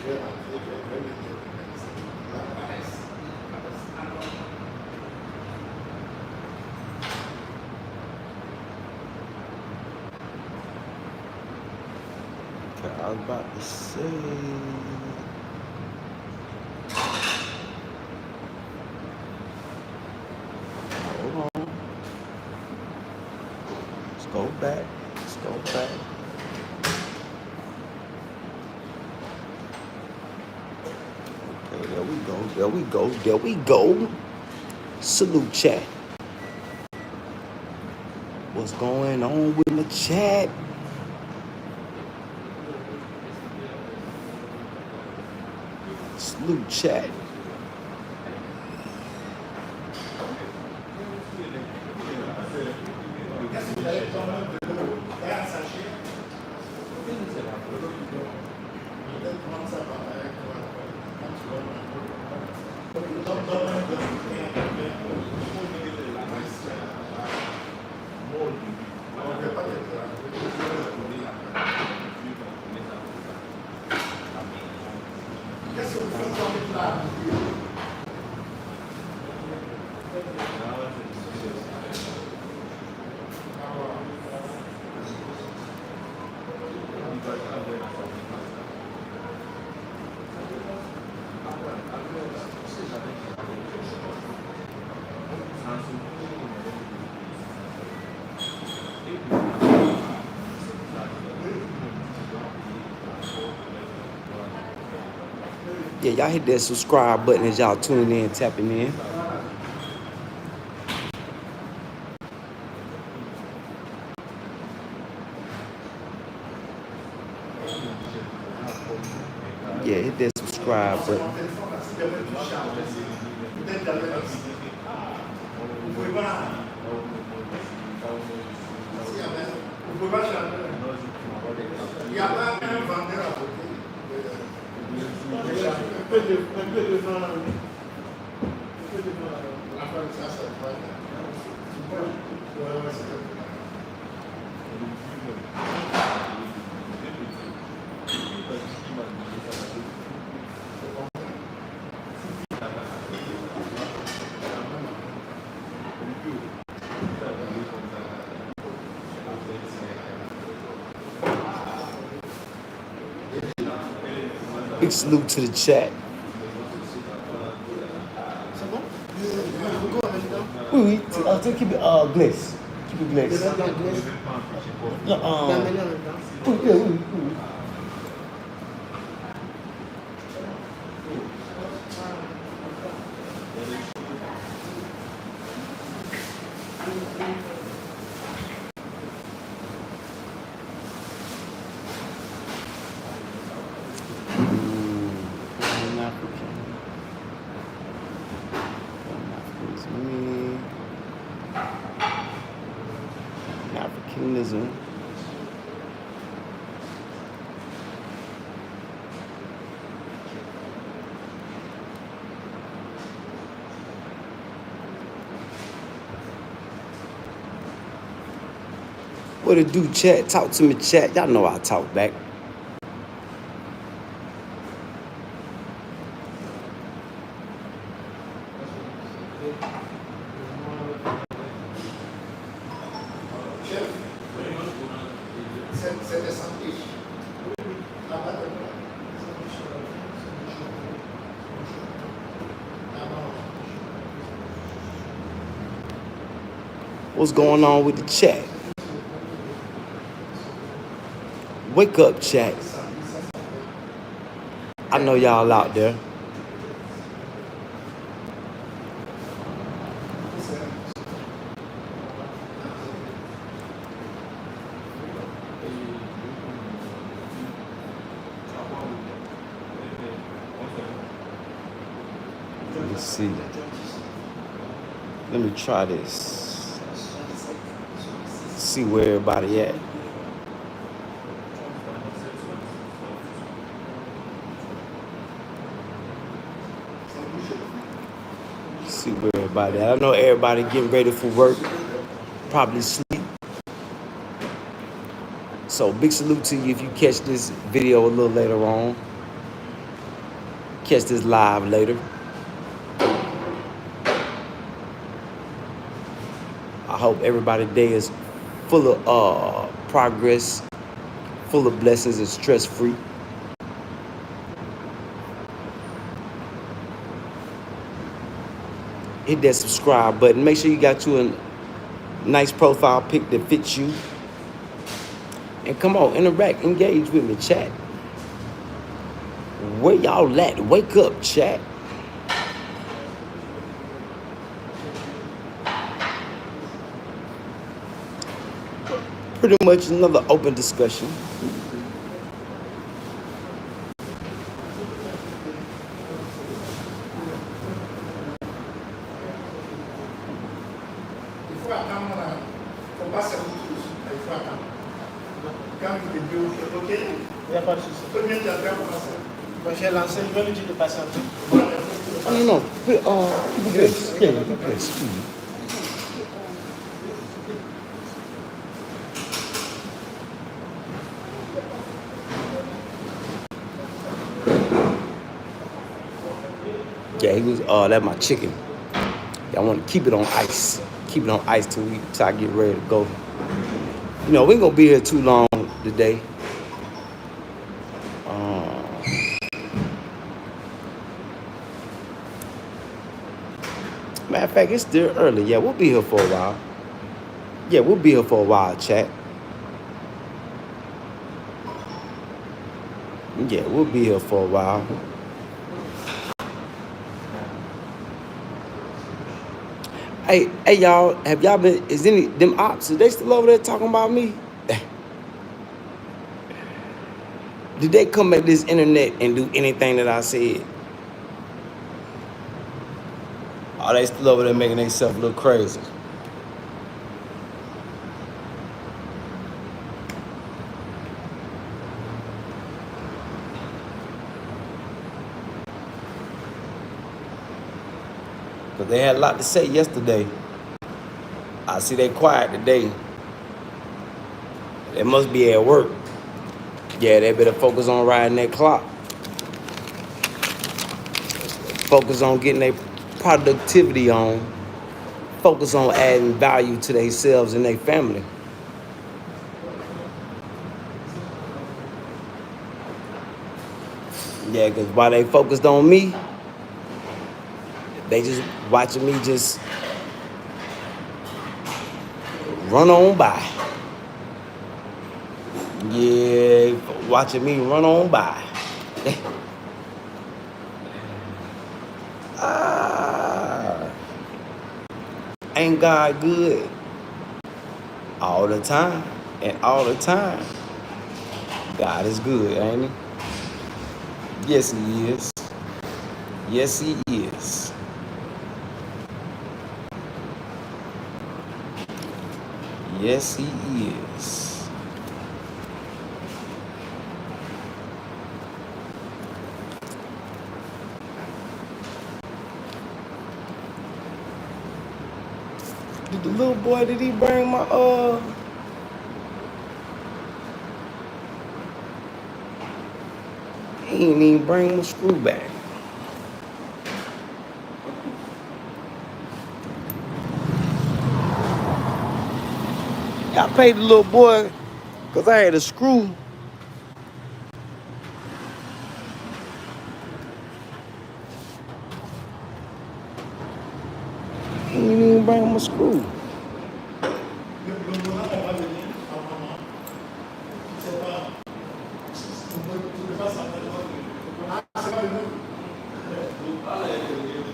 I was about to say. Hold on. Let's go back. Let's go back. Okay, there we go. There we go. There we go. Salute chat. What's going on with my chat? Salute chat. Yeah, y'all hit that subscribe button as y'all tuning in, tapping in. Yeah, hit that subscribe button. Big salute to the chat. Oui, keep it glace. Keep it glace. Oui. Africanism. What it do, chat? Talk to me, chat. Y'all know I talk back. What's going on with the chat? Wake up, chat. I know y'all out there. Let me see. Let me try this. See where everybody at. See where everybody at. I know everybody getting ready for work, probably sleep. So big salute to you if you catch this video a little later on. catch this live later. I hope everybody's day is full of progress, full of blessings and stress-free. Hit that subscribe button. Make sure you got you a nice profile pic that fits you. And come on, interact, engage with me, chat. Where y'all at? Wake up, chat. Pretty much another open discussion. J'ai lancé une bonne étude de patienter. Non, bless. Yeah, bless. Yeah, he was, that's my chicken. Yeah, I want to keep it on ice. Keep it on ice till I get ready to go. You know, we ain't gonna be here too long today. Matter of fact, it's still early. Yeah, we'll be here for a while. Yeah, we'll be here for a while, chat. Yeah, we'll be here for a while. Hey, y'all, have y'all been, is any, them ops, are they still over there talking about me? Did they come at this internet and do anything that I said? Are they still over there making themselves look crazy? Because they had a lot to say yesterday. I see they quiet today. They must be at work. Yeah, they better focus on riding that clock. Focus on getting their productivity on. Focus on adding value to themselves and their family. Yeah, because while they focused on me, they just watching me just run on by. Yeah, watching me run on by. Ain't God good? All the time. And all the time. God is good, ain't he? Yes, he is. Yes, he is. Yes, he is. Did the little boy, did he bring my, he didn't even bring my screw back. I paid the little boy because I had a screw. He didn't even bring my screw.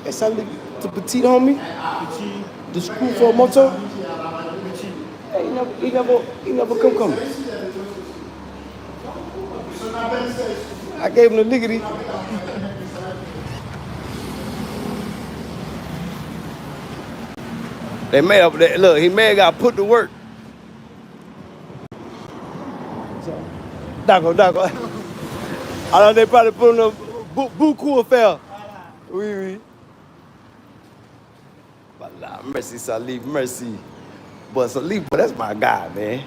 Et ça, le petit homie, the screw for a motor. Hey, he never come. I gave him the lickety. They may have, look, he may have got put to work. D'accord. Alors, they probably put him in beaucoup affair. Oui. Voilà, merci, Salif, merci. But Salif, that's my guy, man.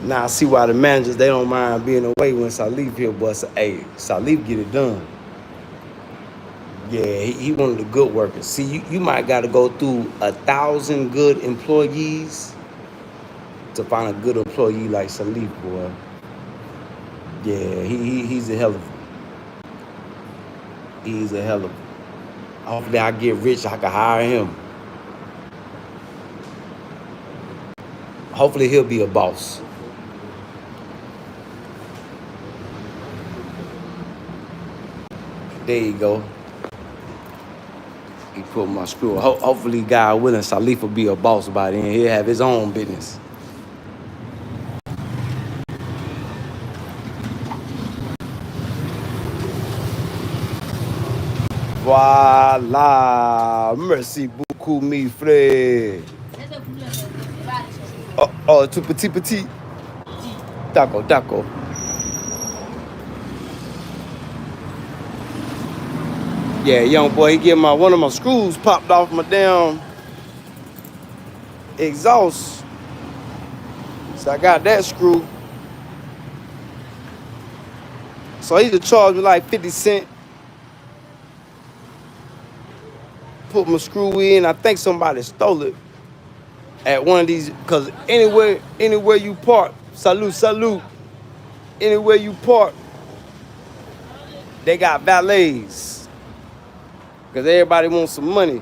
Now I see why the managers, they don't mind being away when Salif here, but hey, Salif get it done. Yeah, he one of the good workers. See, you might got to go through 1,000 good employees to find a good employee like Salif, boy. Yeah, he's a hell of a. He's a hell of a. Hopefully I get rich, I can hire him. Hopefully he'll be a boss. There you go. He put my screw. Hopefully, God willing, Salif will be a boss by then. He'll have his own business. Voila. Merci beaucoup, mes frères. Oh, tout petit. D'accord. Yeah, young boy, he get one of my screws popped off my damn exhaust. So I got that screw. So he just charged me like 50 cents. Put my screw in. I think somebody stole it at one of these, because anywhere you park, salute. Anywhere you park, they got valets. Because everybody wants some money.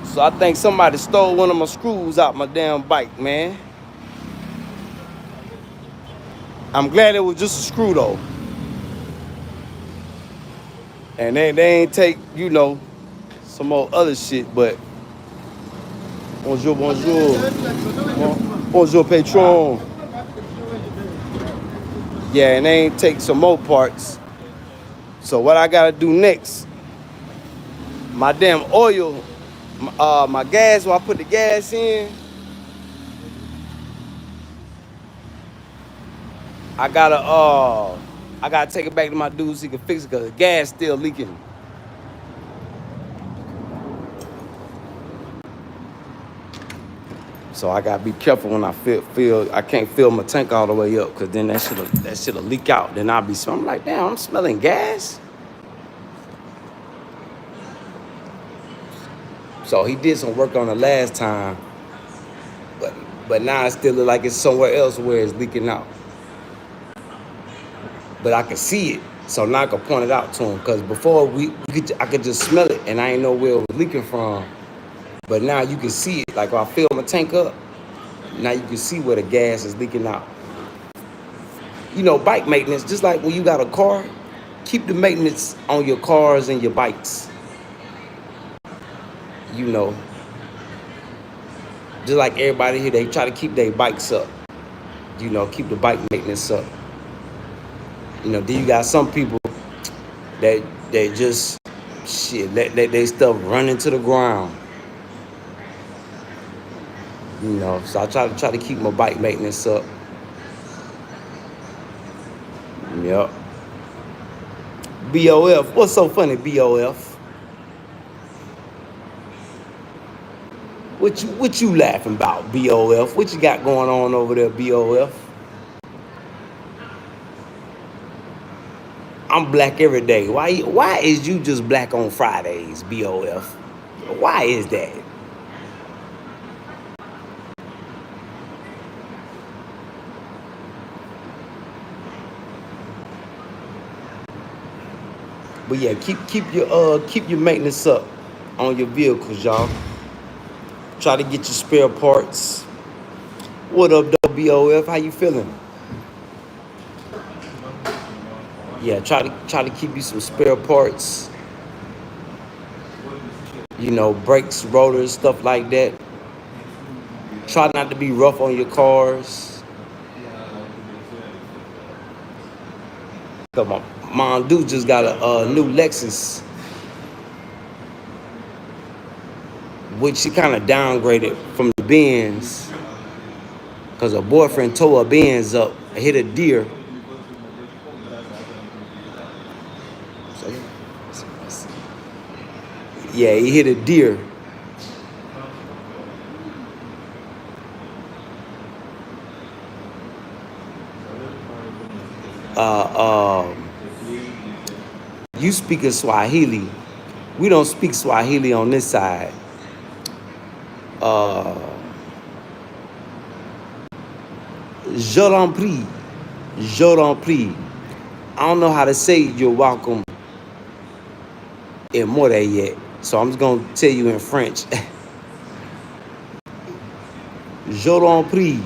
So I think somebody stole one of my screws out my damn bike, man. I'm glad it was just a screw though. And they ain't take, some more other shit, but bonjour. Bonjour, patron. Yeah, and they ain't take some more parts. So what I gotta do next, my damn oil, my gas, where I put the gas in, I gotta take it back to my dude so he can fix it because the gas still leaking. So I gotta be careful when I feel I can't fill my tank all the way up, because then that shit'll leak out. Then I'll be I'm like, damn, I'm smelling gas. So he did some work on it last time, but now it still look like it's somewhere else where it's leaking out. But I can see it, so now I can point it out to him. Because before I could just smell it and I ain't know where it was leaking from. But now you can see it. Like when I fill my tank up, now you can see where the gas is leaking out. Bike maintenance, just like when you got a car, keep the maintenance on your cars and your bikes. Just like everybody here, they try to keep their bikes up. Keep the bike maintenance up. Then you got some people that they just let they stuff run into the ground. So I try to keep my bike maintenance up. Yep. BOF, what's so funny, BOF? What you laughing about, BOF? What you got going on over there, BOF? I'm black every day. Why is you just black on Fridays, BOF? Why is that? But yeah, keep your maintenance up on your vehicles, y'all. Try to get your spare parts. What up, though, BOF? How you feeling? Yeah, try to keep you some spare parts. Brakes, rotors, stuff like that. Try not to be rough on your cars. Come on, my dude just got a new Lexus, which she kind of downgraded from the Benz, because her boyfriend tore her Benz up, hit a deer. Yeah, he hit a deer. You speaking Swahili. We don't speak Swahili on this side. Je t'en prie. Je t'en prie. I don't know how to say you're welcome in More yet. So I'm just going to tell you in French. Je t'en prie.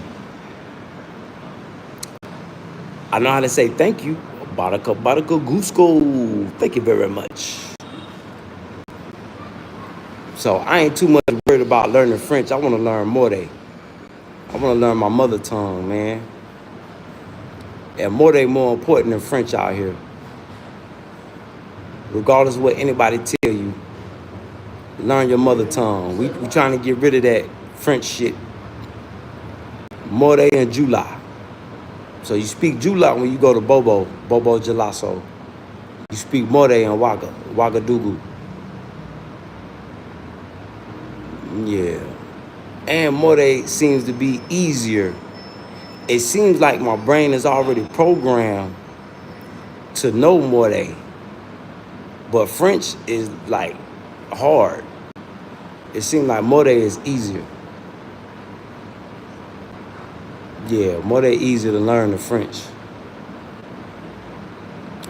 I know how to say thank you. Baraka, baraka, gusko. Thank you very much. So I ain't too much worried about learning French. I want to learn More. I want to learn my mother tongue, man. And More important than French out here. Regardless of what anybody tell you, learn your mother tongue. We trying to get rid of that French shit. More and July. So you speak July when you go to Bobo Jalaso. You speak More and Wagadugu. Yeah. And More seems to be easier. It seems like my brain is already programmed to know More. But French is like hard. It seems like More is easier. Yeah, More easier to learn than French.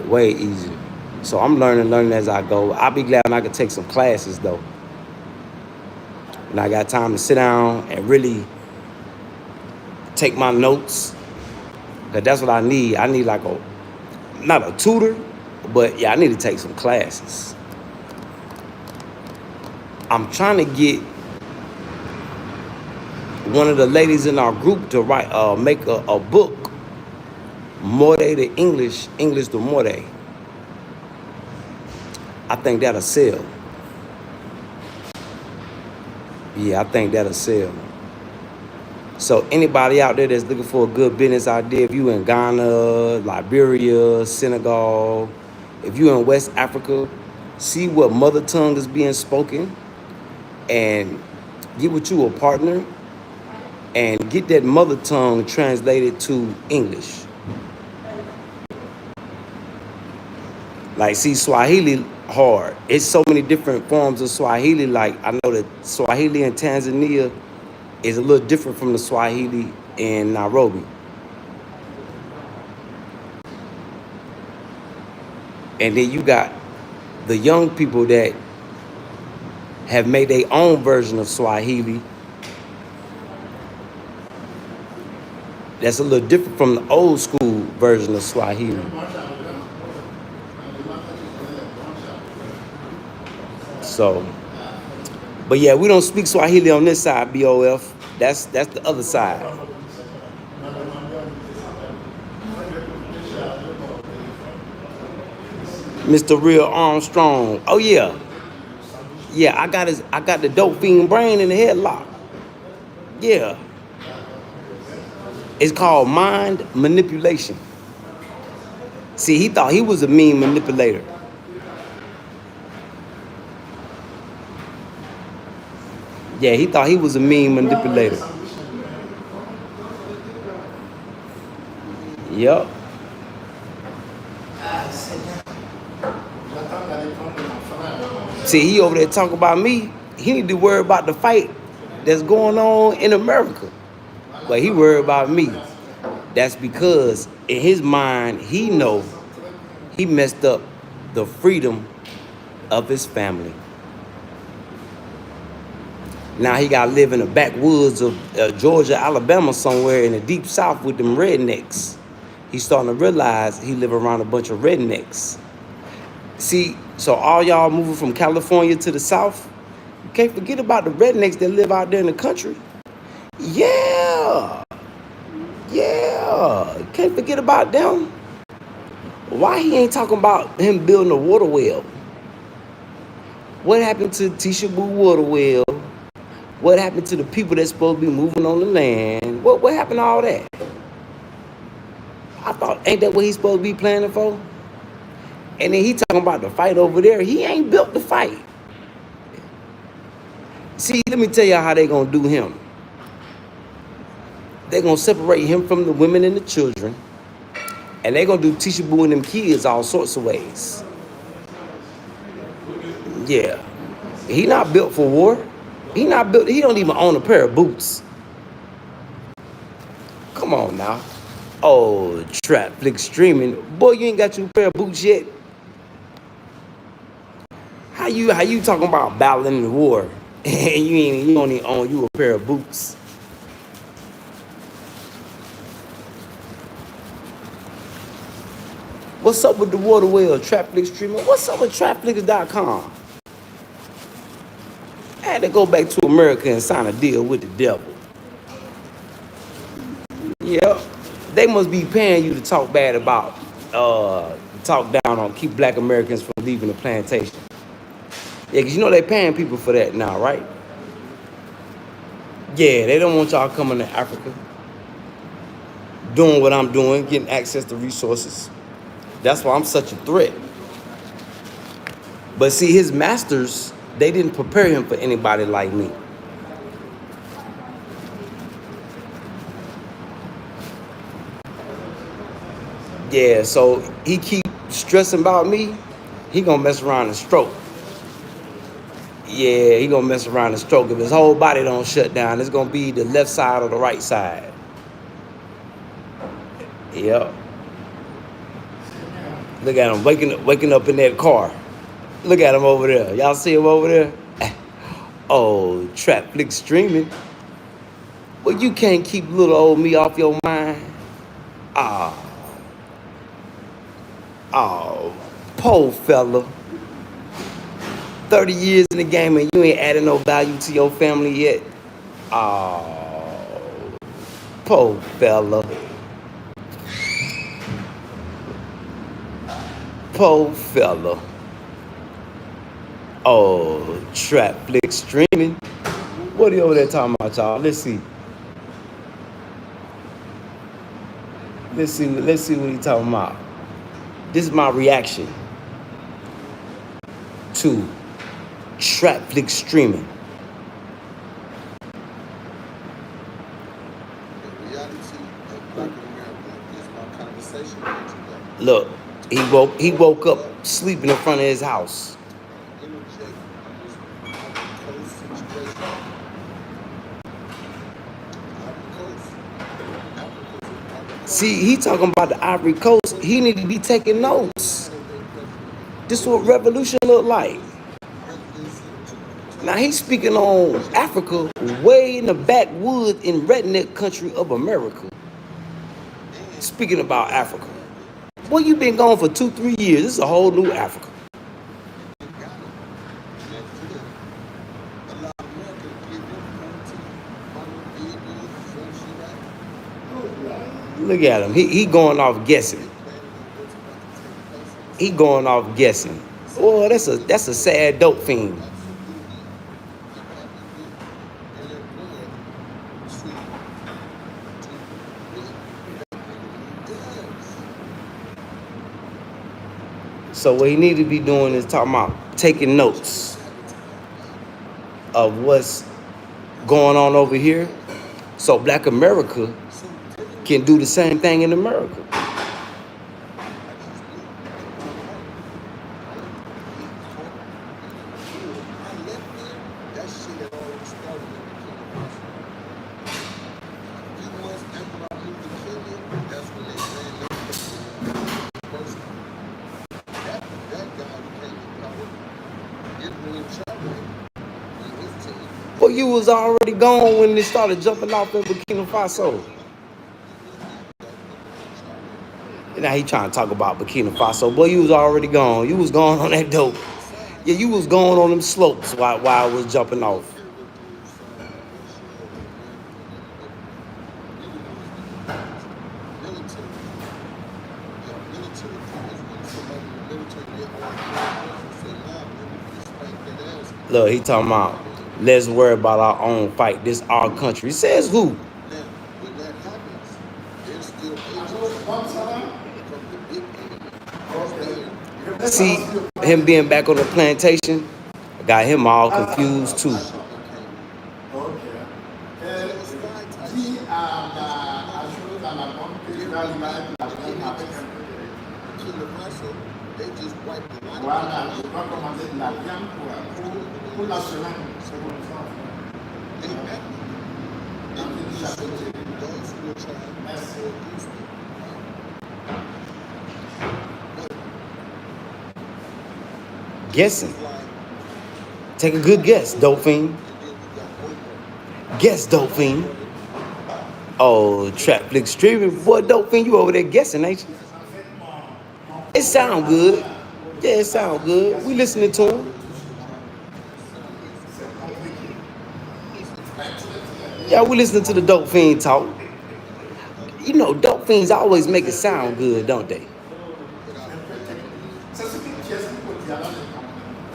Way easier. So I'm learning as I go. I'll be glad when I can take some classes though. And I got time to sit down and really take my notes. Cause that's what I need. I need like not a tutor, but yeah, I need to take some classes. I'm trying to get one of the ladies in our group to make a book, More to English, English to More. I think that'll sell. Yeah, I think that'll sell. So anybody out there that's looking for a good business idea, if you in Ghana, Liberia, Senegal, if you in West Africa, see what mother tongue is being spoken and get with you a partner and get that mother tongue translated to English. Like, see, Swahili hard. It's so many different forms of Swahili. Like, I know that Swahili in Tanzania is a little different from the Swahili in Nairobi. And then you got the young people that have made their own version of Swahili that's a little different from the old school version of Swahili. So, but yeah, we don't speak Swahili on this side, BOF. That's the other side. Mr. Real Armstrong. Oh yeah. Yeah, I got the dope fiend brain in the headlock. Yeah. It's called mind manipulation. See, he thought he was a mean manipulator. Yeah, he thought he was a mean manipulator. Yep. See, he over there talking about me. He need to worry about the fight that's going on in America. But he worried about me. That's because in his mind, he know he messed up the freedom of his family. Now he got to live in the backwoods of Georgia, Alabama, somewhere in the deep south with them rednecks. He's starting to realize he live around a bunch of rednecks. See, so all y'all moving from California to the south, you can't forget about the rednecks that live out there in the country. Yeah. Yeah. Can't forget about them. Why he ain't talking about him building a water well? What happened to Tisha Boo water well? What happened to the people that's supposed to be moving on the land? What happened to all that? I thought, ain't that what he's supposed to be planning for? And then he talking about the fight over there. He ain't built the fight. See, let me tell y'all how they gonna do him. They're gonna separate him from the women and the children, And they gonna do teachable in them kids all sorts of ways. Yeah. He not built for war. He not built, he don't even own a pair of boots. Come on now. Oh, trap flick streaming. Boy, you ain't got your pair of boots yet. How you talking about battling the war? And you only own you a pair of boots. What's up with the water wheel, Trapflix streamer? What's up with Trapflix.com? I had to go back to America and sign a deal with the devil. Yeah, they must be paying you to talk bad about, talk down on, keep black Americans from leaving the plantation. Yeah, because you know they paying people for that now, right? Yeah, they don't want y'all coming to Africa, doing what I'm doing, getting access to resources. That's why I'm such a threat. But see, his masters, they didn't prepare him for anybody like me. Yeah, so he keep stressing about me, he gonna mess around and stroke. Yeah, he gonna mess around and stroke. If his whole body don't shut down, it's gonna be the left side or the right side. Yep. Look at him waking up in that car. Look at him over there. Y'all see him over there? Oh, trap flick streaming. Well, you can't keep little old me off your mind. Oh, poor fella. 30 years in the game and you ain't adding no value to your family yet. Oh, poor fella. Poor fella. Oh, trap flick streaming. What are you over there talking about, y'all? Let's see. Let's see what he talking about. This is my reaction to trap flick streaming. Look, he woke up sleeping in front of his house. See, he talking about the Ivory Coast. He need to be taking notes. This is what revolution look like. Now he's speaking on Africa, way in the backwoods in redneck country of America. Speaking about Africa. Well, you been gone for 2-3 years. This is a whole new Africa. Look at him. He going off guessing. He going off guessing. Oh, that's a sad dope fiend. So what he need to be doing is talking about taking notes of what's going on over here, so Black America can do the same thing in America. Well, you was already gone when they started jumping off in Burkina Faso. Now he trying to talk about Burkina Faso. Boy, you was already gone. You was gone on that dope. Yeah, you was going on them slopes while I was jumping off. Look, he talking about, let's worry about our own fight. This our country. Says who? See, him being back on the plantation got him all confused too. Voilà, je dois commander de la viande pour la semaine. Merci. Guessing. Take a good guess, Dolphin. Guess, Dolphin. Oh, Trap Flick streaming. Boy, Dolphin, you over there guessing, ain't you? It sound good. Yeah, it sound good. We listening to him. Yeah, we listening to the Dope Fiend talk. You know, Dope Fiends always make it sound good, don't they?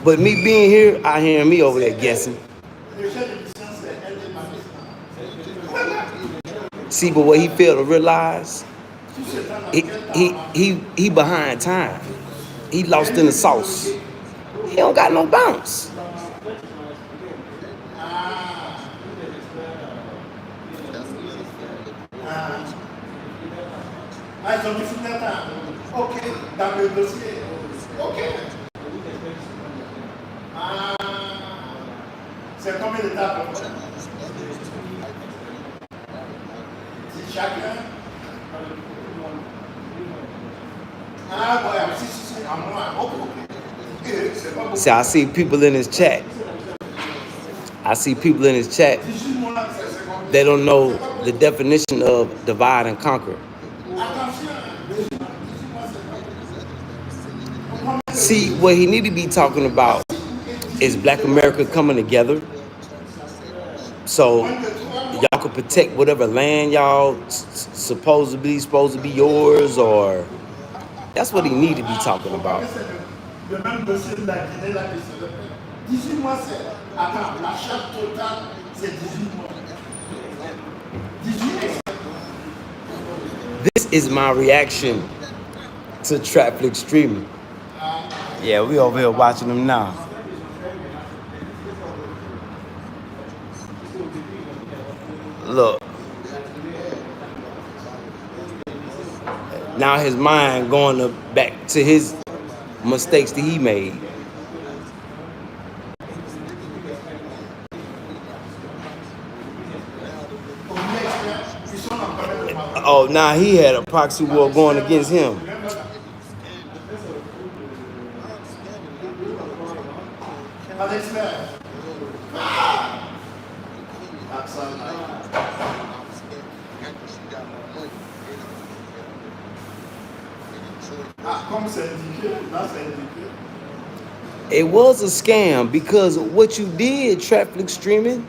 But me being here, I hear me over there guessing. See, but what he failed to realize, he behind time. He lost in the sauce. He don't got no bounce. Ok, dans le dossier. Ok. C'est combien d'étapes? Si chacun. Voilà, si, à moi. Ok. See, I see people in his chat. They don't know the definition of divide and conquer. See, what he need to be talking about is Black America coming together so y'all could protect whatever land y'all supposed to be yours, or that's what he need to be talking about. Le même dossier de la Guinée, là, 18 mois, c'est. Attends, la charte totale, c'est 18 mois. 18 mois. This is my reaction to Trap Flick streaming. Yeah, we over here watching them now. Look. Now his mind going back to his mistakes that he made. Oh, now he had a proxy war going against him. It was a scam because what you did, Trap Flick streaming,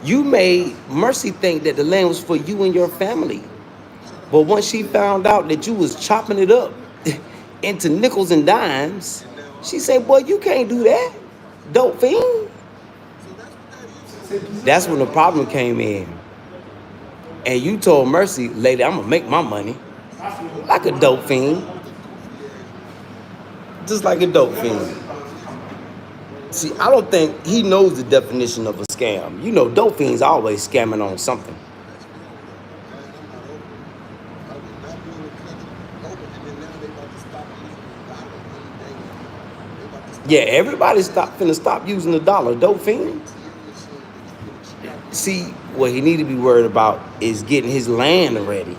you made Mercy think that the land was for you and your family. But once she found out that you was chopping it up into nickels and dimes, she said, boy, you can't do that, Dope Fiend. That's when the problem came in. And you told Mercy, lady, I'm gonna make my money like a Dope Fiend. Just like a Dope Fiend. See, I don't think he knows the definition of a scam. You know, Dope Fiends always scamming on something. Yeah, everybody's finna stop using the dollar. Dope Fiend. See, what he need to be worried about is getting his land ready.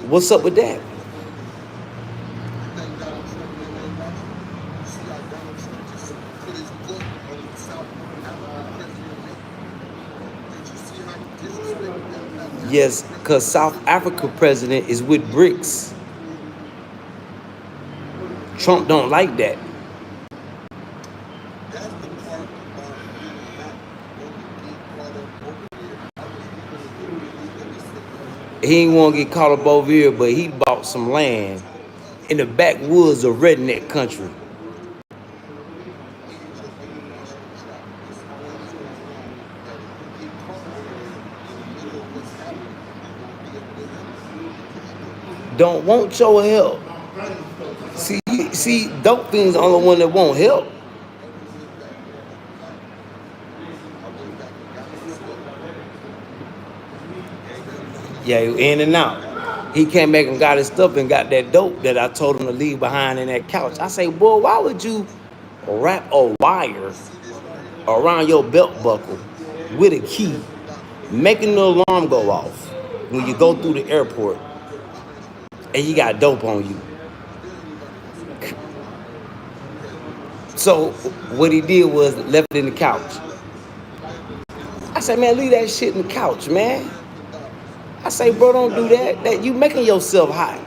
What's up with that? Yes, because South Africa president is with BRICS. Trump don't like that. He ain't want to get caught up over here, but he bought some land in the backwoods of redneck country. Don't want your help. See, Dope Fiend's the only one that won't help. Yeah, in and out. He came back and got his stuff and got that dope that I told him to leave behind in that couch. I say, boy, why would you wrap a wire around your belt buckle with a key, making the alarm go off when you go through the airport and you got dope on you? So what he did was left it in the couch. I said, man, leave that shit in the couch, man. I say, bro, don't do that. That you making yourself hot.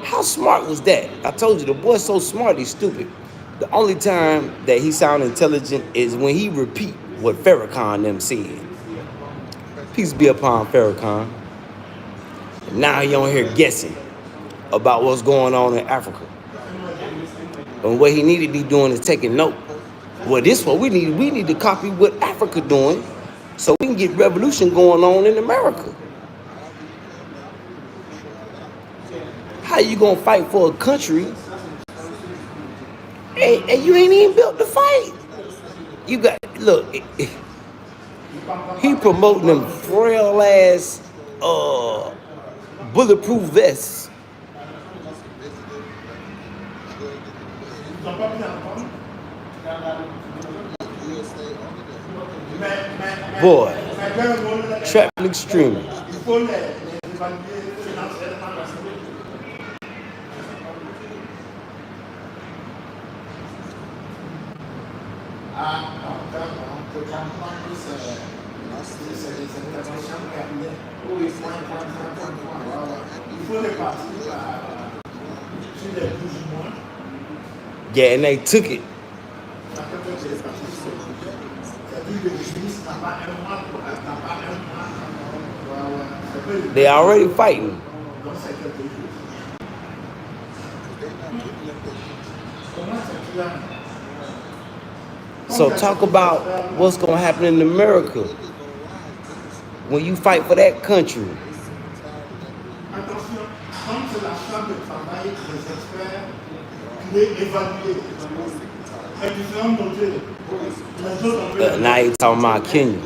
How smart was that? I told you, the boy's so smart, he's stupid. The only time that he sound intelligent is when he repeat what Farrakhan them said. Peace be upon Farrakhan. And now he on here guessing about what's going on in Africa. And what he need to be doing is taking note. Well, this what we need. We need to copy what Africa doing so we can get revolution going on in America. How you gonna fight for a country and you ain't even built to fight? You got, look, he promoting them frail ass bulletproof vests. Boy, traffic streaming. Yeah, and they took it. They already fighting. So talk about what's gonna happen in America when you fight for that country. Now you talking about Kenya.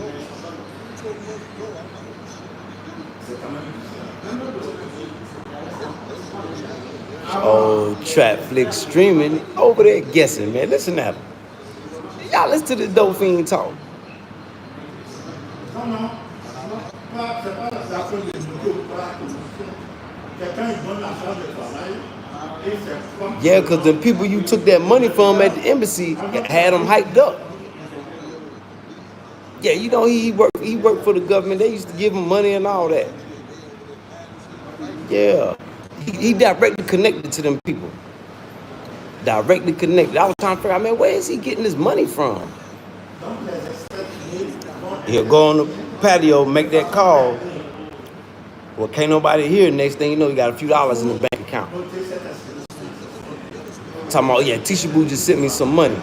Oh, trap flick streaming over there guessing, man. Listen at him. Y'all listen to the dope fiend talk. Yeah, because the people you took that money from at the embassy had them hyped up. Yeah, you know, he worked for the government. They used to give him money and all that. Yeah. He directly connected to them people. Directly connected. I was trying to figure out, man, where is he getting his money from? He'll go on the patio, make that call. Well, can't nobody hear. Next thing you know, you got a few dollars in the bank account. Talking about, yeah, Tisha Boo just sent me some money.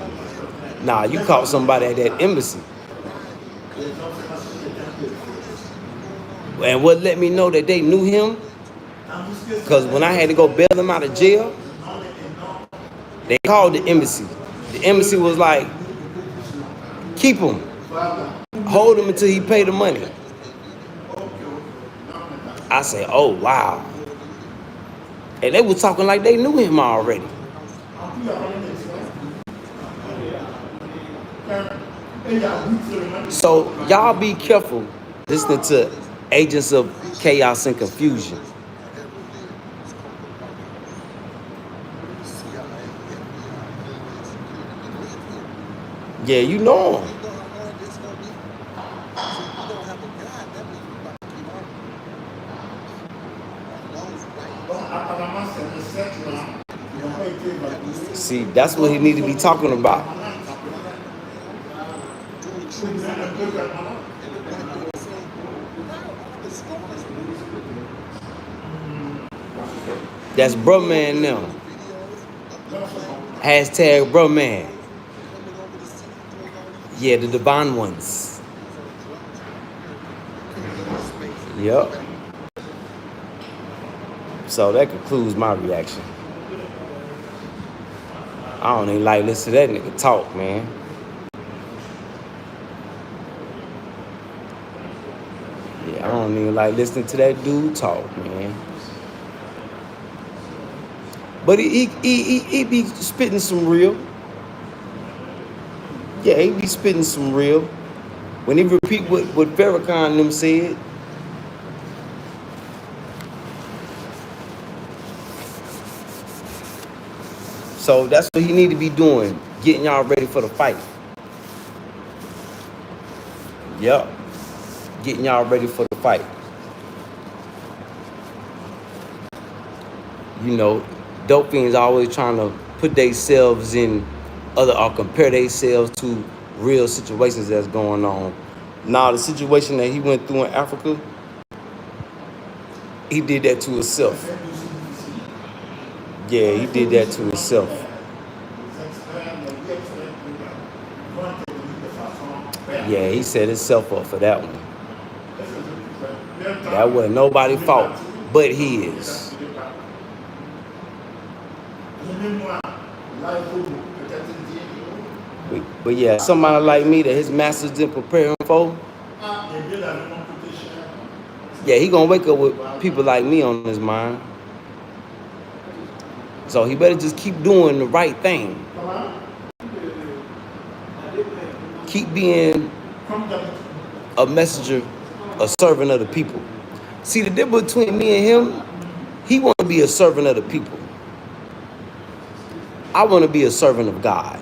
Nah, you caught somebody at that embassy. And what let me know that they knew him? Because when I had to go bail him out of jail, they called the embassy. The embassy was like, keep him. Hold him until he pay the money. I said, oh, wow. And they were talking like they knew him already. So y'all be careful listening to agents of chaos and confusion. Yeah, you know him. See, that's what he need to be talking about. That's bro man now. Hashtag bro man. Yeah, the divine ones. Yep. So that concludes my reaction. I don't even like listen to that nigga talk, man. Yeah, I don't even like listening to that dude talk, man. But he be spitting some real. Yeah, he be spitting some real. When he repeat what Farrakhan and them said. So that's what he need to be doing, getting y'all ready for the fight. Yep, getting y'all ready for the fight. You know, dope fiends always trying to put themselves in other or compare themselves to real situations that's going on. Now, the situation that he went through in Africa, he did that to himself. Yeah, he did that to himself. Yeah, he set himself up for that one. That wasn't nobody's fault but his. But yeah, somebody like me that his masters didn't prepare him for, yeah, he gonna wake up with people like me on his mind. So he better just keep doing the right thing. Keep being a messenger, a servant of the people. See, the difference between me and him, he want to be a servant of the people. I want to be a servant of God.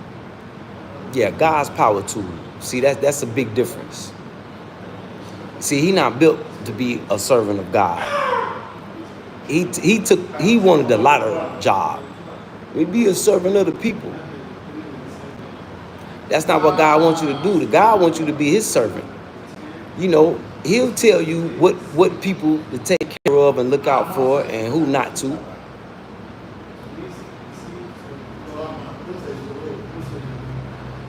Yeah, God's power tool. See, that's a big difference. See, he not built to be a servant of God. He wanted the latter job. We be a servant of the people. That's not what God wants you to do. God wants you to be his servant. You know, he'll tell you what people to take care of and look out for and who not to.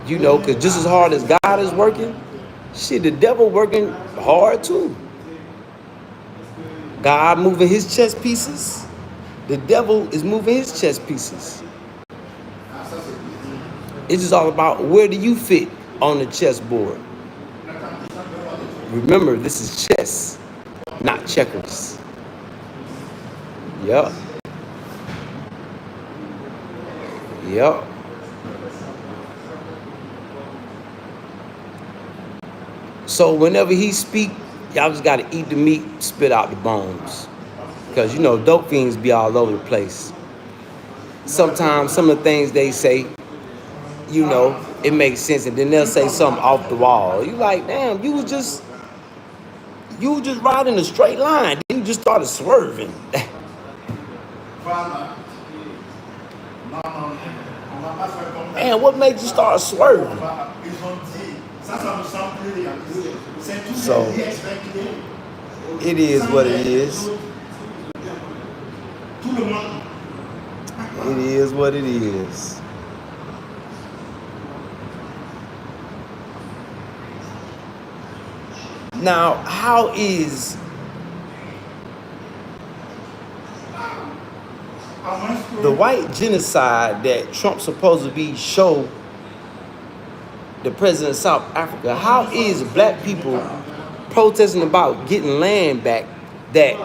You know, because just as hard as God is working, shit, the devil working hard too. God moving his chess pieces. The devil is moving his chess pieces. It's just all about where do you fit on the chessboard. Remember, this is chess, not checkers. Yep. Yep. So whenever he speak, y'all just gotta eat the meat, spit out the bones. Because, you know, dope fiends be all over the place. Sometimes some of the things they say, you know, it makes sense. And then they'll say something off the wall. You like, damn, you was just riding a straight line. Then you just started swerving. And what made you start swerving? So, it is what it is. It is what it is. Now, how is the white genocide that Trump supposed to be show the president of South Africa, how is black people protesting about getting land back that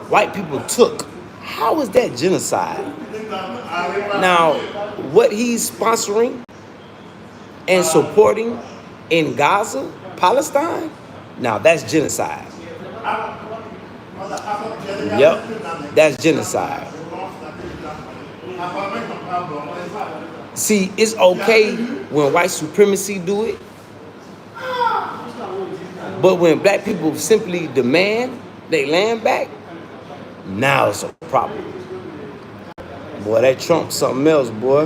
white people took? How is that genocide? Now, what he's sponsoring and supporting in Gaza, Palestine, now that's genocide. Yep, that's genocide. See, it's okay when white supremacy do it, but when black people simply demand they land back, now it's a problem. Boy, that Trump something else, boy.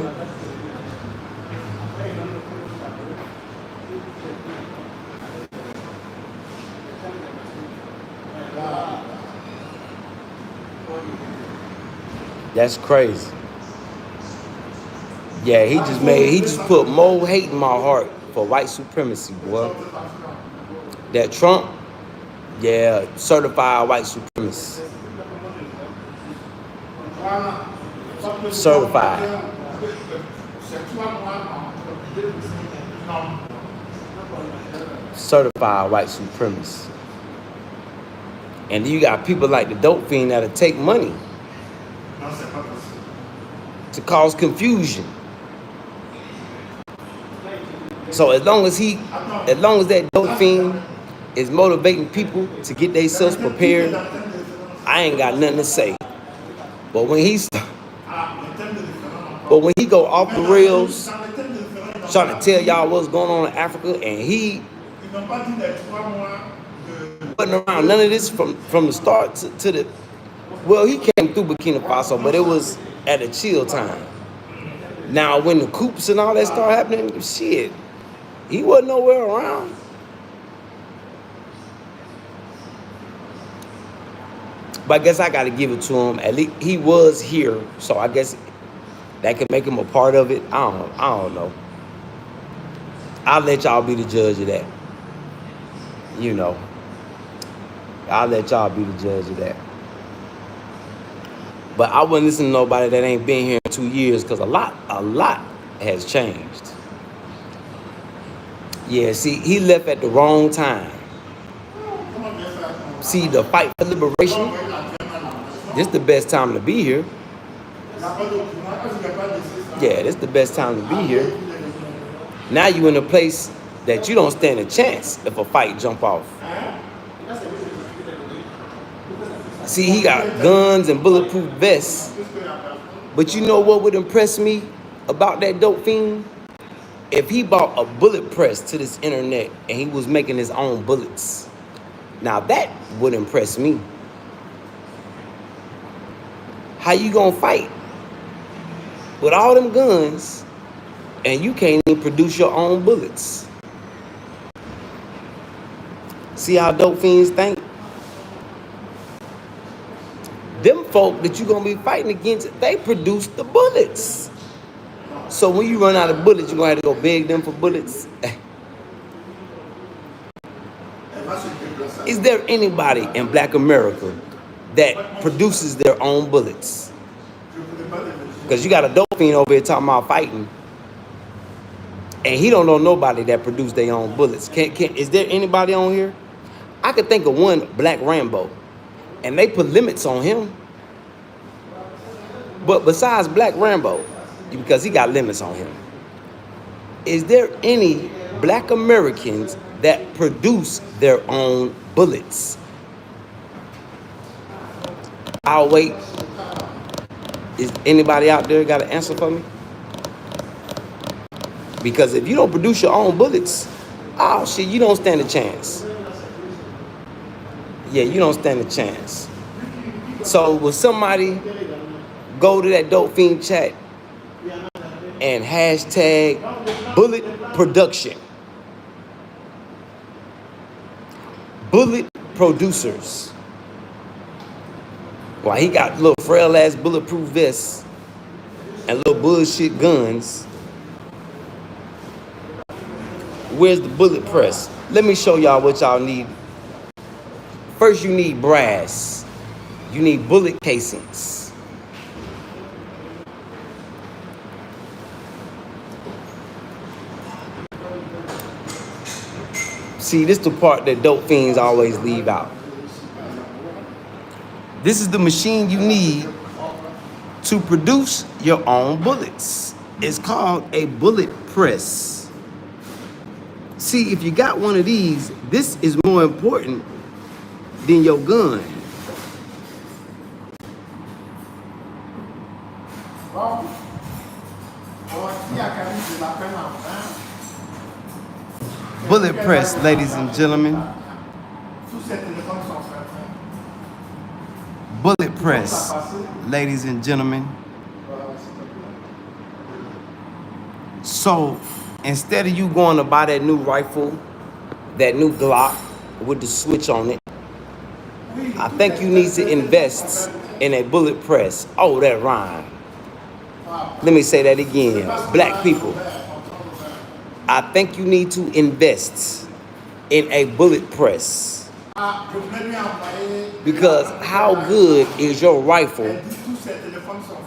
That's crazy. Yeah, he just put more hate in my heart for white supremacy, boy. That Trump, yeah, certified white supremacist. Certified. Certified white supremacist. And you got people like the dope fiend that'll take money. to cause confusion. So as long as that dope fiend is motivating people to get themselves prepared, I ain't got nothing to say. But when he go off the rails, trying to tell y'all what's going on in Africa, and he wasn't around none of this from the start to the. Well, he came through Burkina Faso, but it was at a chill time. Now, when the coups and all that started happening, shit, he wasn't nowhere around. But I guess I got to give it to him. At least he was here, so I guess that could make him a part of it. I don't know. I'll let y'all be the judge of that. You know, I'll let y'all be the judge of that. But I wouldn't listen to nobody that ain't been here in 2 years, because a lot has changed. Yeah, see, he left at the wrong time. See, the fight for liberation, this is the best time to be here. Yeah, this is the best time to be here. Now you in a place that you don't stand a chance if a fight jump off. See, he got guns and bulletproof vests. But you know what would impress me about that dope fiend? If he bought a bullet press to this internet and he was making his own bullets. Now that would impress me. How you gonna fight with all them guns and you can't even produce your own bullets? See how dope fiends think? Them folk that you gonna be fighting against, they produce the bullets. So when you run out of bullets, you're gonna have to go beg them for bullets. Is there anybody in Black America that produces their own bullets? Because you got a dope fiend over here talking about fighting, and he don't know nobody that produced their own bullets. Is there anybody on here? I could think of one, Black Rambo, and they put limits on him. But besides Black Rambo, because he got limits on him, is there any Black Americans that produce their own bullets? I'll wait. Is anybody out there got an answer for me? Because if you don't produce your own bullets, oh shit, you don't stand a chance. Yeah, you don't stand a chance. So will somebody go to that dope fiend chat and hashtag bullet production? Bullet producers. While he got little frail ass bulletproof vests and little bullshit guns, where's the bullet press? Let me show y'all what y'all need. First, you need brass. You need bullet casings. See, this is the part that dope fiends always leave out. This is the machine you need to produce your own bullets. It's called a bullet press. See, if you got one of these, this is more important than your gun. Bullet press, ladies and gentlemen. Bullet press, ladies and gentlemen. So instead of you going to buy that new rifle, that new Glock with the switch on it, I think you need to invest in a bullet press. Oh, that rhyme. Let me say that again. Black people, I think you need to invest in a bullet press. Because how good is your rifle,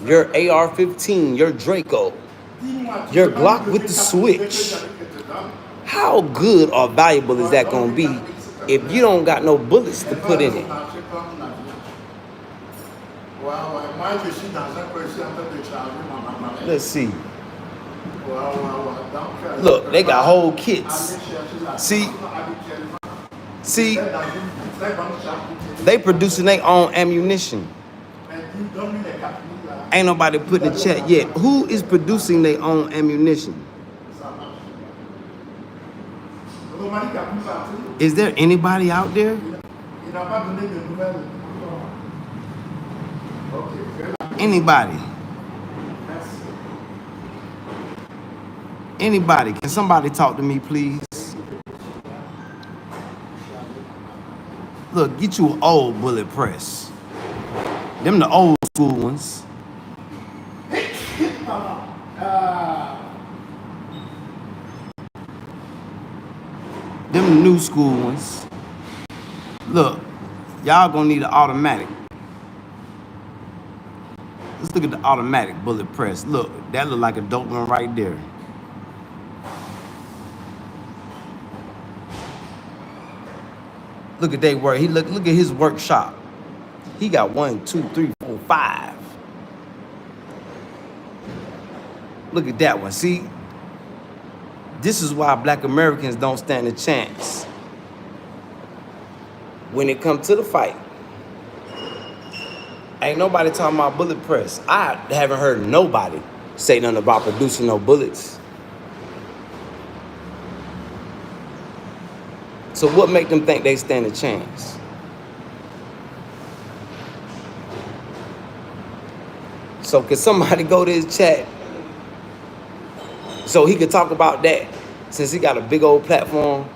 your AR-15, your Draco, your Glock with the switch? How good or valuable is that going to be if you don't got no bullets to put in it? Ouais, moi je suis dans un peu, je suis en train de charger ma maman. Let's see. Ouais. Donc, Look, they got whole kits. aller chercher la See, habituellement. see, C'est dans une très bonne charge. they producing their own ammunition. Mais dis, donne-lui les 4 000 là. Ain't nobody put in the chat yet. Who is producing their own ammunition? Ça marche. Romani qui a pu partir, Is there anybody out there? il n'a pas donné de nouvelles. Ok, fais la. Anybody? Merci. Anybody? Can somebody talk to me, please? Look, get you an old bullet press. Them the old school ones. Them the new school ones. Look, y'all gonna need an automatic. Let's look at the automatic bullet press. Look, that look like a dope one right there. Look at they work. Look at his workshop. He got 1, 2, 3, 4, 5. Look at that one. See, this is why Black Americans don't stand a chance when it comes to the fight. Ain't nobody talking about bullet press. I haven't heard nobody say nothing about producing no bullets. So what make them think they stand a chance? So can somebody go to his chat so he could talk about that, since he got a big old platform?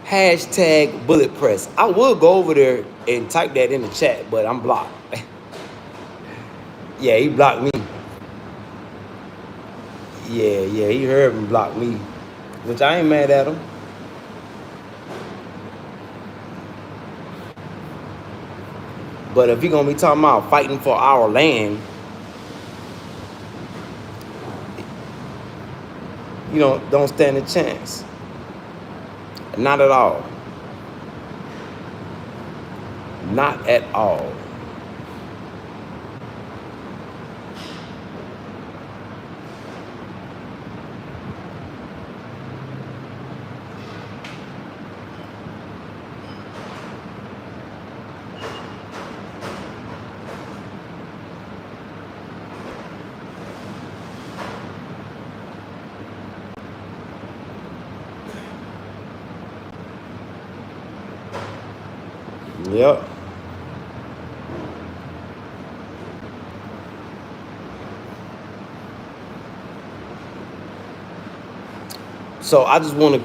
Hashtag bullet press. I would go over there and type that in the chat, but I'm blocked. Yeah, he blocked me. Yeah, he heard him block me, which I ain't mad at him. But if you're gonna be talking about fighting for our land, you know, don't stand a chance. Not at all. Not at all. Yep. So I just wanted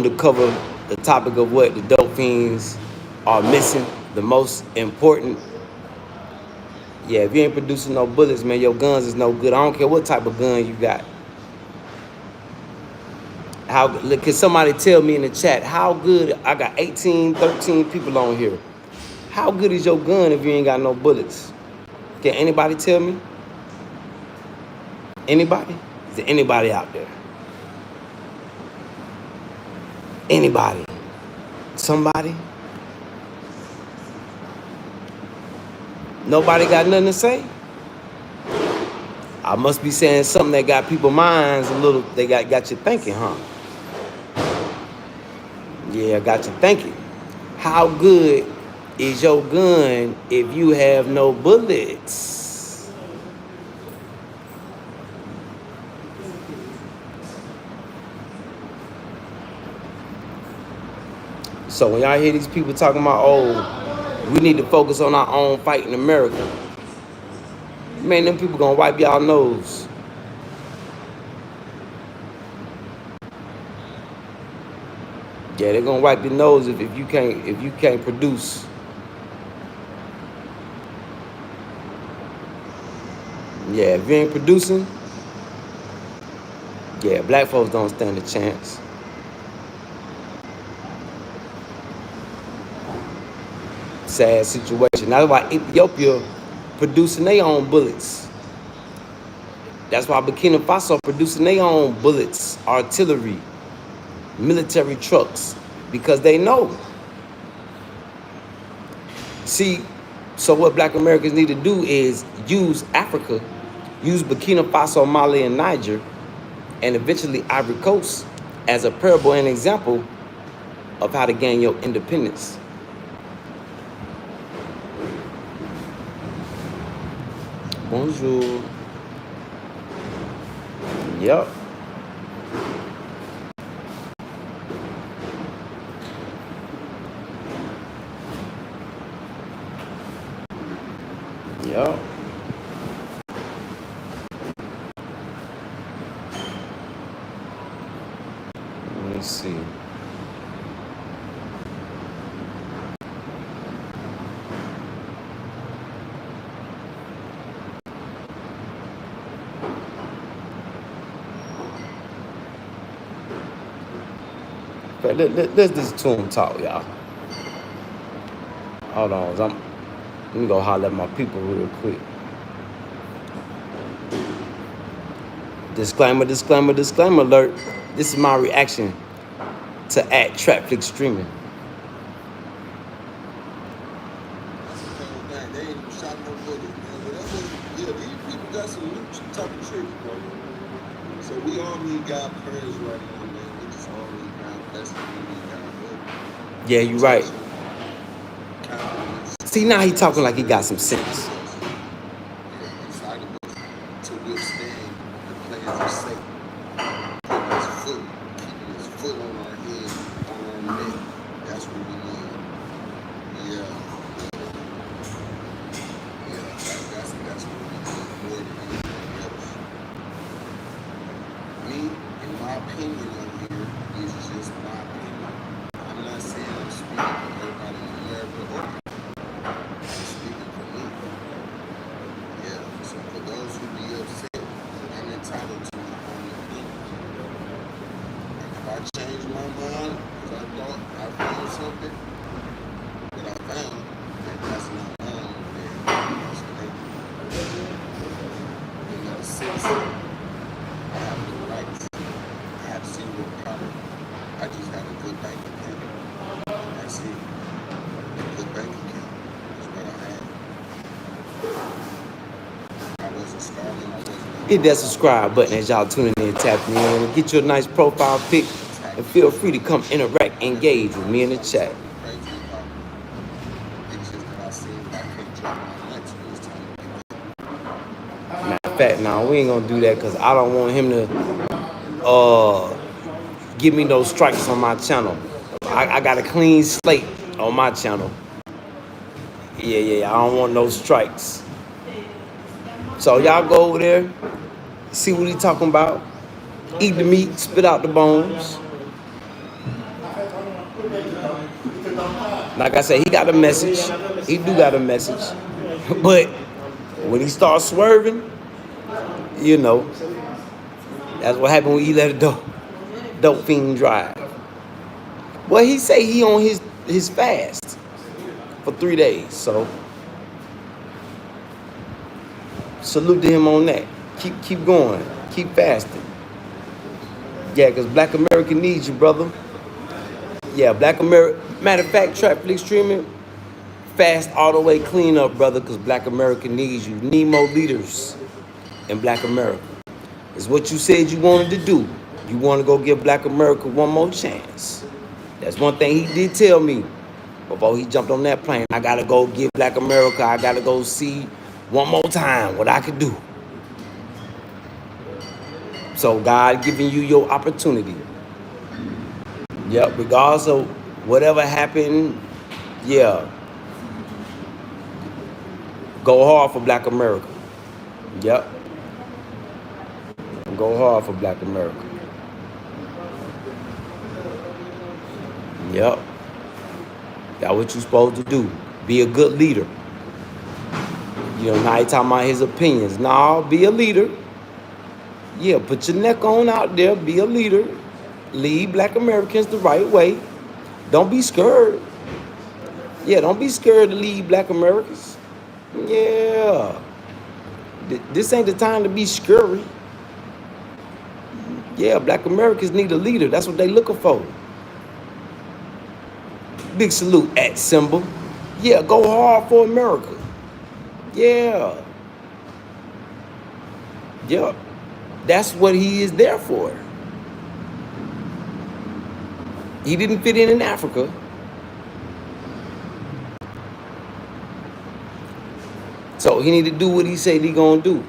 to cover the topic of what the dope fiends are missing. The most important. Yeah, if you ain't producing no bullets, man, your guns is no good. I don't care what type of gun you got. Can somebody tell me in the chat how good? I got 18, 13 people on here. How good is your gun if you ain't got no bullets? Can anybody tell me? Anybody? Is there anybody out there? Anybody? Somebody? Nobody got nothing to say? I must be saying something that got people's minds a little, they got you thinking, huh? Yeah, I got you thinking. How good is your gun if you have no bullets? So when y'all hear these people talking about, oh, we need to focus on our own fight in America, man, them people gonna wipe y'all nose. Yeah, they're gonna wipe your nose if you can't produce. Yeah, if you ain't producing, yeah, black folks don't stand a chance. Sad situation. That's why Ethiopia producing their own bullets. That's why Burkina Faso producing their own bullets, artillery, military trucks, because they know. See, So what Black Americans need to do is use Africa, use Burkina Faso, Mali, and Niger, and eventually Ivory Coast as a parable and example of how to gain your independence. Bonjour. Yep. Yep. Let me see. But let's listen to him talk, y'all. Hold on, let me go holler at my people real quick. Disclaimer, disclaimer, disclaimer alert. This is my reaction to @Trapflix streaming. They ain't even shot no bullets, man. But that was, yeah, these people got some new type of tricks, bro. So we all need God prayers right now, man. We just all need God blessing. We need God hope. Yeah, you right. See, now he talking like he got some sense. Inside of us to withstand the plans of Satan. Keeping his foot on our head, on our neck. That's what we need. Yeah. That's what we need more than anything else. Me, in my opinion on here, is just my opinion. I'm not saying I'm speaking for everybody in America or I'm speaking for me. Yeah, so for those who be upset, I'm entitled to my own opinion. And if I change my mind, because I thought I found something that I found, and that's not wrong, then that's great. I'm not a citizen. I have no rights. I have zero power. I just have a good bank account. That's it. A good bank account is what I had. I wasn't starving. I wasn't. Hit that subscribe button as y'all tuning in, tapping in, and get your nice profile pic. And feel free to come interact, engage with me in the chat. Matter of fact, now we ain't gonna do that because I don't want him to give me no strikes on my channel. I got a clean slate on my channel. Yeah, I don't want no strikes. So y'all go over there, see what he talking about. Eat the meat, spit out the bones. Like I said, he got a message. He do got a message. But when he starts swerving, you know, that's what happened when he let a dope fiend drive. Well, he say he on his fast for 3 days. So salute to him on that. Keep going. Keep fasting. Yeah, because Black America needs you, brother. Yeah, Black America. Matter of fact, Trapflix streaming, fast all the way clean up, brother, because Black America needs you. Need more leaders in Black America. It's what you said you wanted to do. You want to go give Black America one more chance. That's one thing he did tell me before he jumped on that plane. I got to go give Black America, I got to go see one more time what I could do. So God giving you your opportunity. Yep, regardless of whatever happened, yeah. Go hard for Black America. Yep. Go hard for Black America. Yep. That's what you supposed to do. Be a good leader. You know, now he talking about his opinions. No, be a leader. Yeah, put your neck on out there. Be a leader. Lead Black Americans the right way. Don't be scared. Yeah, don't be scared to lead Black Americans. Yeah. This ain't the time to be scary. Yeah, Black Americans need a leader. That's what they looking for. Big salute @ symbol. Yeah, go hard for America. Yeah. Yep. That's what he is there for. He didn't fit in Africa. So he need to do what he said he gonna do.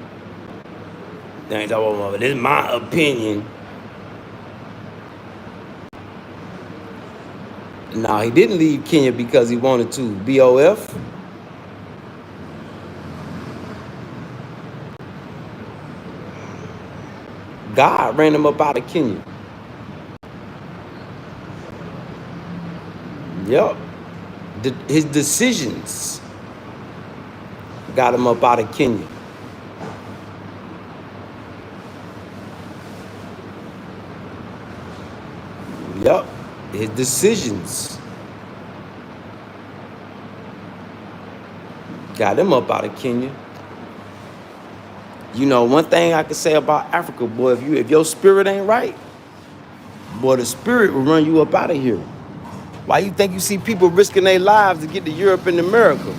Now he's talking about, this is my opinion. No, he didn't leave Kenya because he wanted to. BOF. God ran him up out of Kenya. Yep. His decisions got him up out of Kenya. Yep. His decisions got him up out of Kenya. You know, one thing I can say about Africa, boy, if your spirit ain't right, boy, the spirit will run you up out of here. Why you think you see people risking their lives to get to Europe and America?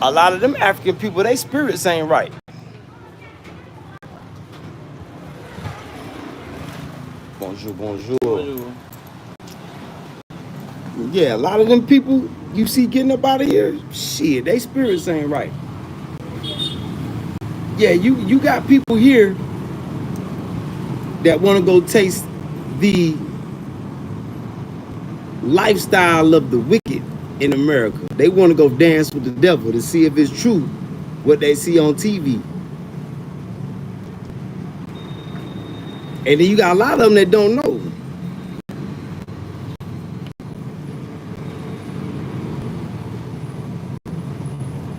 A lot of them African people, their spirits ain't right. Bonjour, bonjour. Bonjour. Yeah, a lot of them people you see getting up out of here, shit, their spirits ain't right. Yeah, you got people here that want to go taste the lifestyle of the wicked in America. They want to go dance with the devil to see if it's true what they see on TV. And then you got a lot of them that don't know.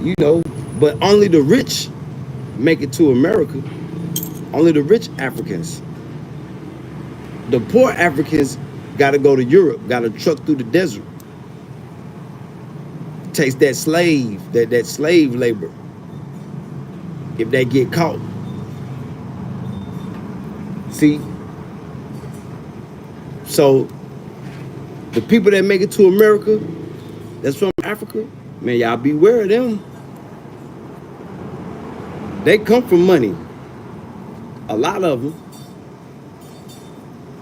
You know, but only the rich make it to America. Only the rich Africans. The poor Africans got to go to Europe, got to truck through the desert. Taste that slave labor if they get caught. See? So the people that make it to America, that's from Africa, man, y'all beware of them. They come from money. A lot of them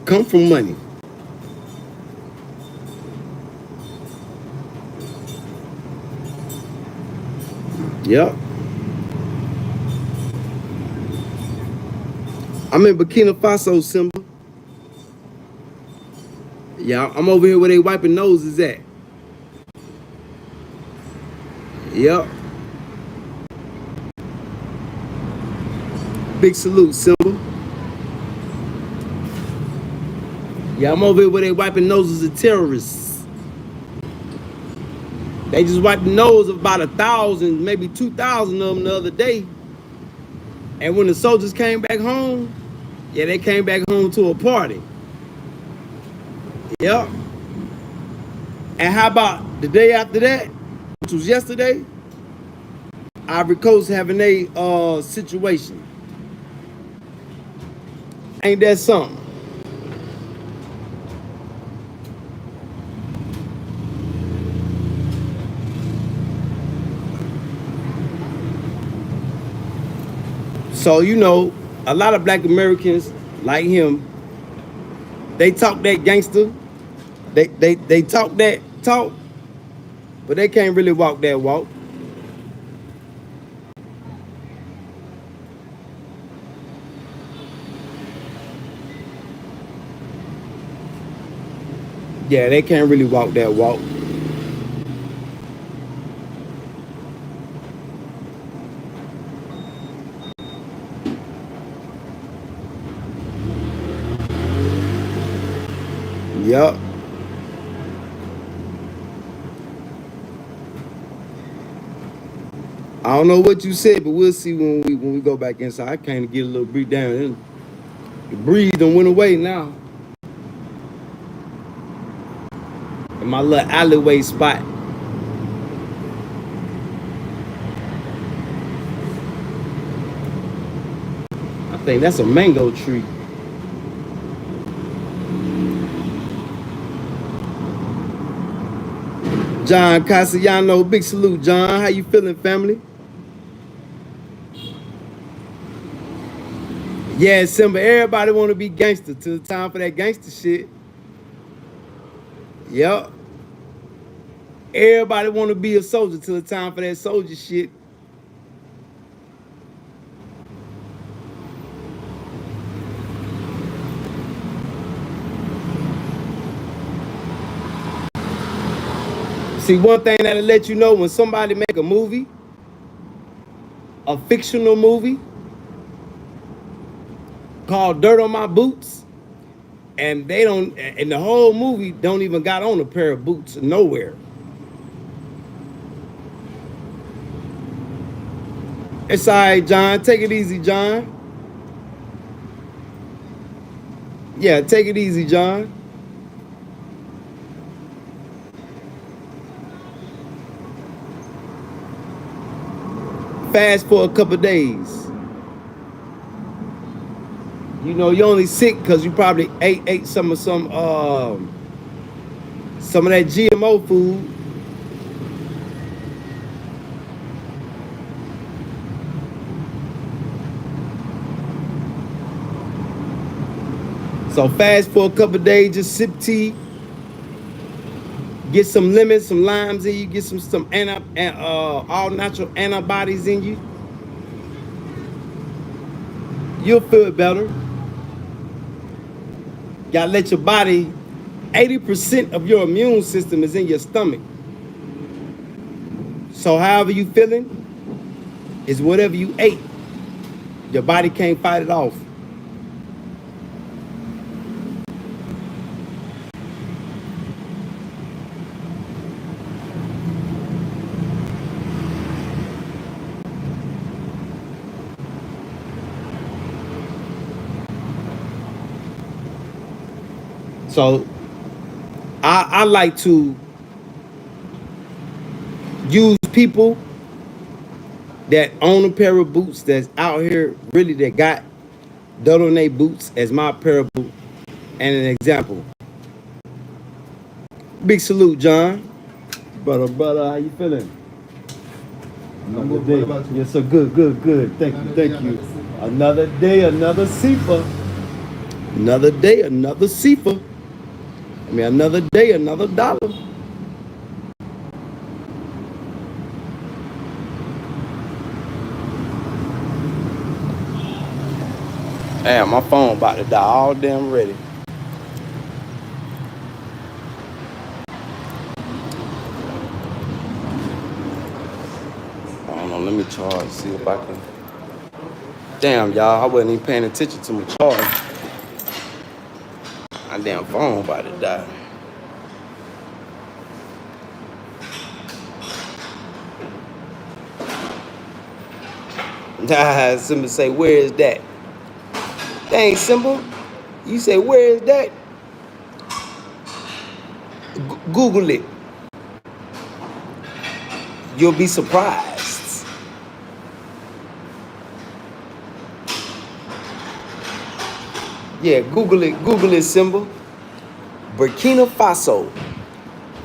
come from money. Yep. I'm in Burkina Faso, Simba. Yeah, I'm over here where they wiping noses at. Yep. Big salute, Simba. Yeah, I'm over here where they wiping noses of terrorists. They just wiped the nose of about 1,000, maybe 2,000 of them the other day. And when the soldiers came back home, yeah, they came back home to a party. Yep. And how about the day after that, which was yesterday, Ivory Coast having a situation. Ain't that something? So, you know, a lot of black Americans like him, they talk that gangster. They talk that talk, but they can't really walk that walk. Yeah, they can't really walk that walk. Yup. I don't know what you said, but we'll see when we go back inside. I kind of get a little breathe down. The breeze done went away now. In my little alleyway spot. I think that's a mango tree. John Castellano, big salute, John. How you feeling, family? Yeah, Simba, everybody want to be gangster till the time for that gangster shit. Yup. Everybody want to be a soldier till the time for that soldier shit. See, one thing that'll let you know when somebody make a movie, a fictional movie called Dirt on My Boots, and they don't, and the whole movie don't even got on a pair of boots nowhere. It's all right, John. Take it easy, John. Yeah, take it easy, John. Fast for a couple days. You know, you're only sick because you probably ate some of that GMO food. So fast for a couple days, just sip tea, get some lemons, some limes in you, get some all natural antibodies in you. You'll feel better. Gotta let your body, 80% of your immune system is in your stomach. So however you feeling is whatever you ate. Your body can't fight it off. So I like to use people that own a pair of boots that's out here really that got dirt on their boots as my pair of boots and an example. Big salute, John. Brother, how you feeling? Another day. Yes, sir. Good. Thank you. Another day, another CIFA. Another day, another CIFA. Another day, another dollar. Damn, my phone about to die all damn ready. I don't know, let me charge, see if I can. Damn, y'all, I wasn't even paying attention to my charge. My damn phone about to die. Nah, Simba say, where is that? Dang, Simba, you say, where is that? Google it. You'll be surprised. Yeah, Google it, Simba. Burkinafaso.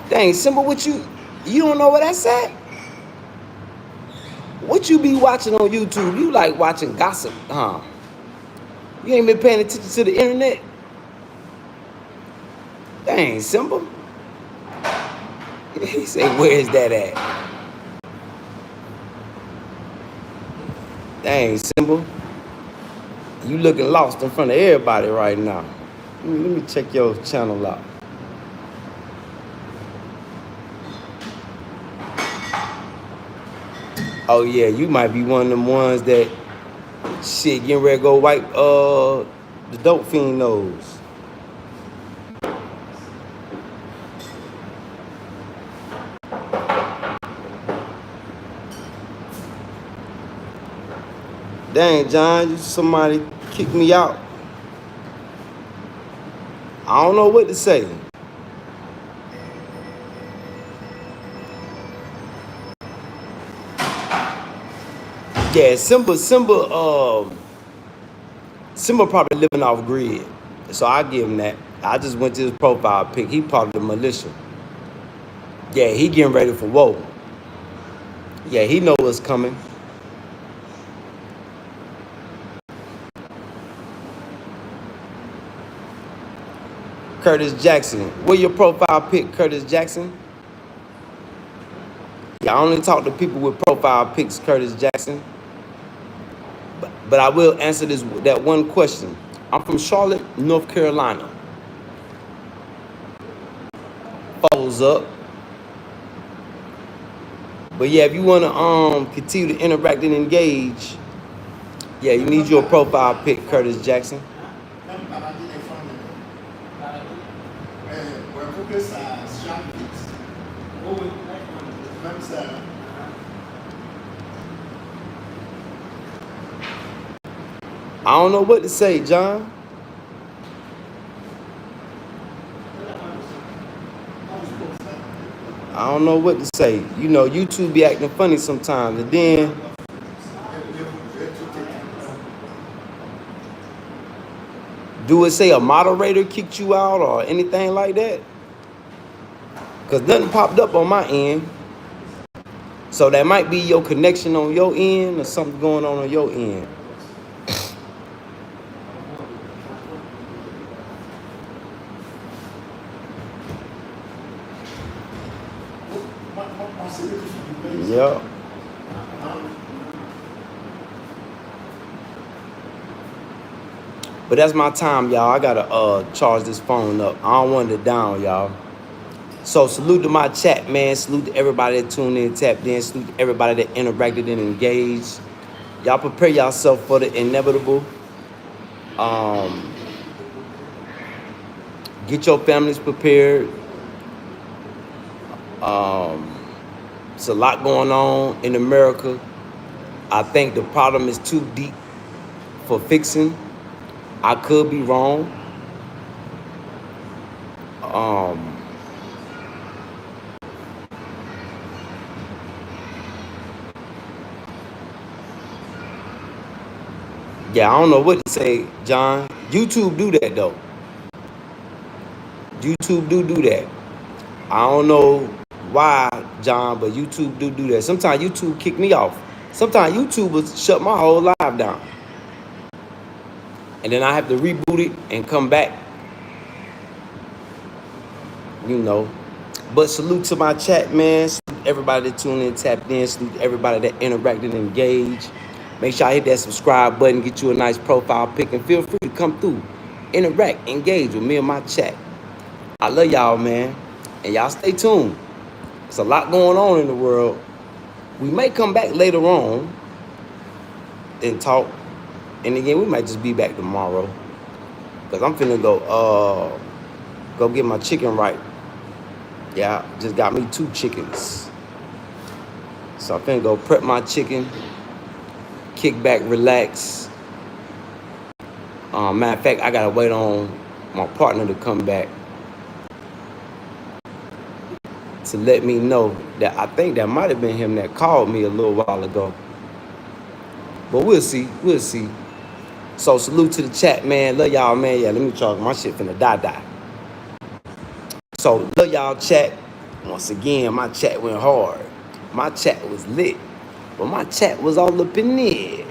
Dang, Simba, you don't know what that's at? What you be watching on YouTube? You like watching gossip, huh? You ain't been paying attention to the internet? Dang, Simba. He say, where's that at? Dang, Simba. You looking lost in front of everybody right now. Let me check your channel out. Oh yeah, you might be one of them ones that shit getting ready to go wipe the dope fiend nose. Dang, John, somebody kicked me out. I don't know what to say. Yeah, Simba probably living off grid. So I give him that. I just went to his profile pic. He part of the militia. Yeah, he getting ready for war. Yeah, he know what's coming. Curtis Jackson. Where your profile pic, Curtis Jackson? Yeah, I only talk to people with profile pics, Curtis Jackson. But I will answer that one question. I'm from Charlotte, North Carolina. Follows up. But yeah, if you wanna continue to interact and engage, yeah, you need your profile pic, Curtis Jackson. I don't know what to say, John. I don't know what to say. You know, YouTube be acting funny sometimes. And then, do it say a moderator kicked you out or anything like that? Because nothing popped up on my end. So that might be your connection on your end or something going on your end. Yep. But that's my time, y'all. I gotta charge this phone up. I don't want it down, y'all. So salute to my chat, man. Salute to everybody that tuned in, tapped in. Salute to everybody that interacted and engaged. Y'all prepare yourself for the inevitable. Get your families prepared. It's a lot going on in America. I think the problem is too deep for fixing. I could be wrong. Yeah, I don't know what to say, John. YouTube do that though. YouTube do that. I don't know why, John, but YouTube do that. Sometimes YouTube kick me off. Sometimes YouTube will shut my whole live down. And then I have to reboot it and come back. You know. But salute to my chat, man. Salute everybody that tuned in, tapped in. Salute everybody that interacted and engaged. Make sure I hit that subscribe button, get you a nice profile pic, and feel free to come through. Interact, engage with me and my chat. I love y'all, man. And y'all stay tuned. There's a lot going on in the world. We may come back later on and talk. And again, we might just be back tomorrow. Because I'm finna go get my chicken right. Yeah, just got me 2 chickens. So I'm finna go prep my chicken. Kick back, relax. Matter of fact, I gotta wait on my partner to come back to let me know that I think that might have been him that called me a little while ago. But we'll see. We'll see. So salute to the chat, man. Love y'all, man. Yeah, let me charge my shit finna die. So love y'all, chat. Once again, my chat went hard. My chat was lit. But my chat was all up in there.